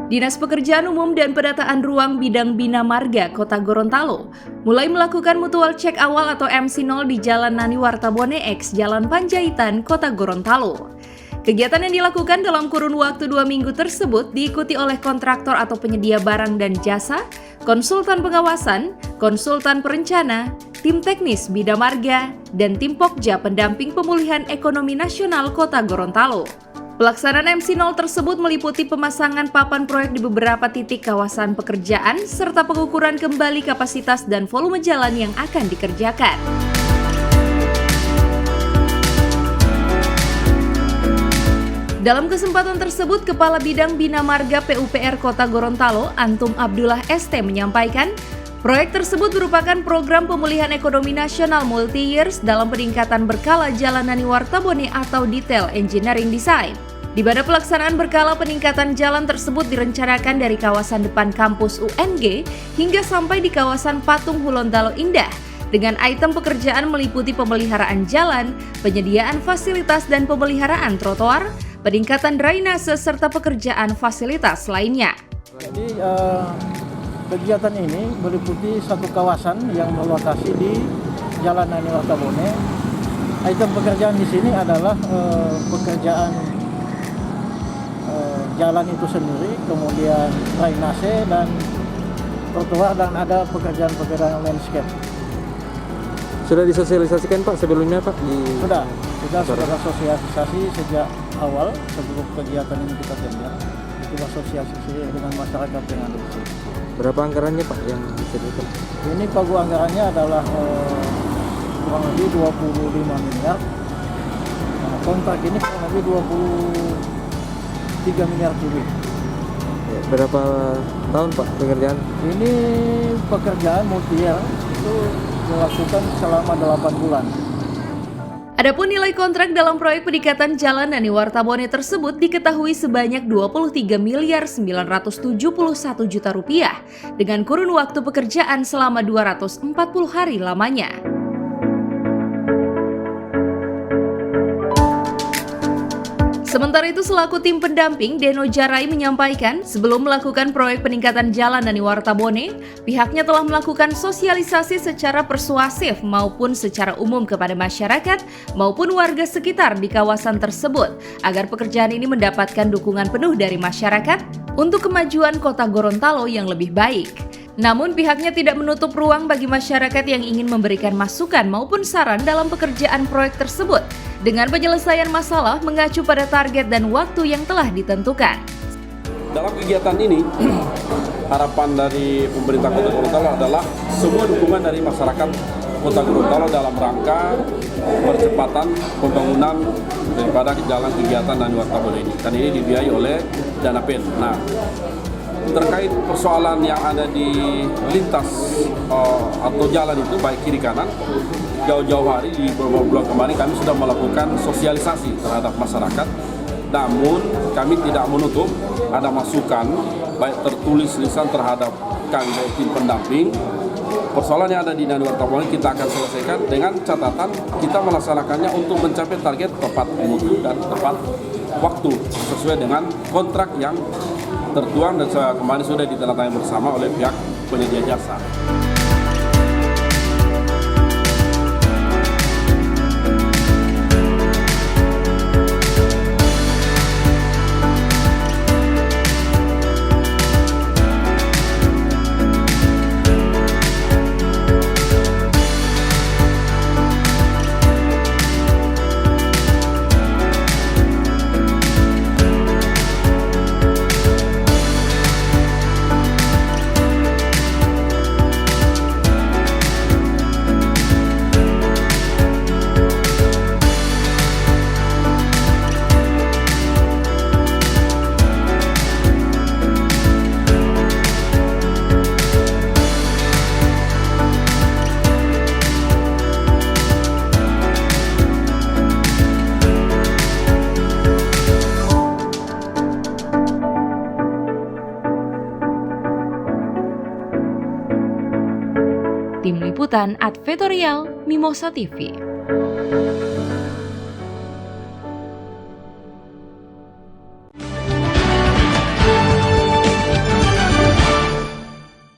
Dinas Pekerjaan Umum dan Penataan Ruang Bidang Bina Marga Kota Gorontalo mulai melakukan mutual cek awal atau MC0 di Jalan Nani Wartabone X, Jalan Panjaitan, Kota Gorontalo. Kegiatan yang dilakukan dalam kurun waktu 2 minggu tersebut diikuti oleh kontraktor atau penyedia barang dan jasa, konsultan pengawasan, konsultan perencana, tim teknis Bina Marga, dan tim Pokja pendamping pemulihan ekonomi nasional Kota Gorontalo. Pelaksanaan MC0 tersebut meliputi pemasangan papan proyek di beberapa titik kawasan pekerjaan serta pengukuran kembali kapasitas dan volume jalan yang akan dikerjakan. Dalam kesempatan tersebut, Kepala Bidang Bina Marga PUPR Kota Gorontalo, Antum Abdullah ST menyampaikan, proyek tersebut merupakan program pemulihan ekonomi nasional multi-years dalam peningkatan berkala Jalan Nani Wartabone atau Detail Engineering Design, di mana pelaksanaan berkala peningkatan jalan tersebut direncanakan dari kawasan depan kampus UNG hingga sampai di kawasan Patung Hulondalo Indah, dengan item pekerjaan meliputi pemeliharaan jalan, penyediaan fasilitas dan pemeliharaan trotoar, peningkatan drainase serta pekerjaan fasilitas lainnya. Jadi kegiatan ini meliputi satu kawasan yang berlokasi di Jalan Nani Wartabone. Item pekerjaan di sini adalah pekerjaan jalan itu sendiri, kemudian drainase dan trotoar, dan ada pekerjaan-pekerjaan landscape. Sudah disosialisasikan Pak sebelumnya Pak? Sudah sosialisasi sejak awal sebelum kegiatan ini kita tender. Kita sosialisasi dengan masyarakat yang ada di sini. Berapa anggarannya Pak yang disediakan? Ini pagu anggarannya adalah kurang lebih 25 miliar. Kontrak ini kurang lebih 23 miliar kubik. Berapa tahun Pak pekerjaan? Ini pekerjaan multi-year itu dilakukan selama 8 bulan. Adapun nilai kontrak dalam proyek peningkatan Jalan Nani Wartabone tersebut diketahui sebanyak 23 miliar 971 juta rupiah dengan kurun waktu pekerjaan selama 240 hari lamanya. Sementara itu, selaku tim pendamping, Deno Jarai menyampaikan sebelum melakukan proyek peningkatan Jalan Nani Wartabone, pihaknya telah melakukan sosialisasi secara persuasif maupun secara umum kepada masyarakat maupun warga sekitar di kawasan tersebut agar pekerjaan ini mendapatkan dukungan penuh dari masyarakat untuk kemajuan Kota Gorontalo yang lebih baik. Namun pihaknya tidak menutup ruang bagi masyarakat yang ingin memberikan masukan maupun saran dalam pekerjaan proyek tersebut dengan penyelesaian masalah mengacu pada target dan waktu yang telah ditentukan. Dalam kegiatan ini, harapan dari pemerintah Kota Gorontalo adalah semua dukungan dari masyarakat Kota Gorontalo dalam rangka percepatan pembangunan daripada jalan kegiatan Nani Wartabone ini. Dan ini dibiayai oleh Dana PEN. Nah, terkait persoalan yang ada di lintas atau jalan itu baik kiri kanan, jauh-jauh hari di beberapa bulan kemarin kami sudah melakukan sosialisasi terhadap masyarakat. Namun kami tidak menutup ada masukan baik tertulis lisan terhadap kami dari tim pendamping. Persoalan yang ada di Nani Wartabone kita akan selesaikan dengan catatan kita melaksanakannya untuk mencapai target tepat mutu dan tepat waktu sesuai dengan kontrak yang tertuang dan kemarin sudah ditandatangani bersama oleh pihak penyedia jasa. Tim Liputan Advertorial Mimosa TV.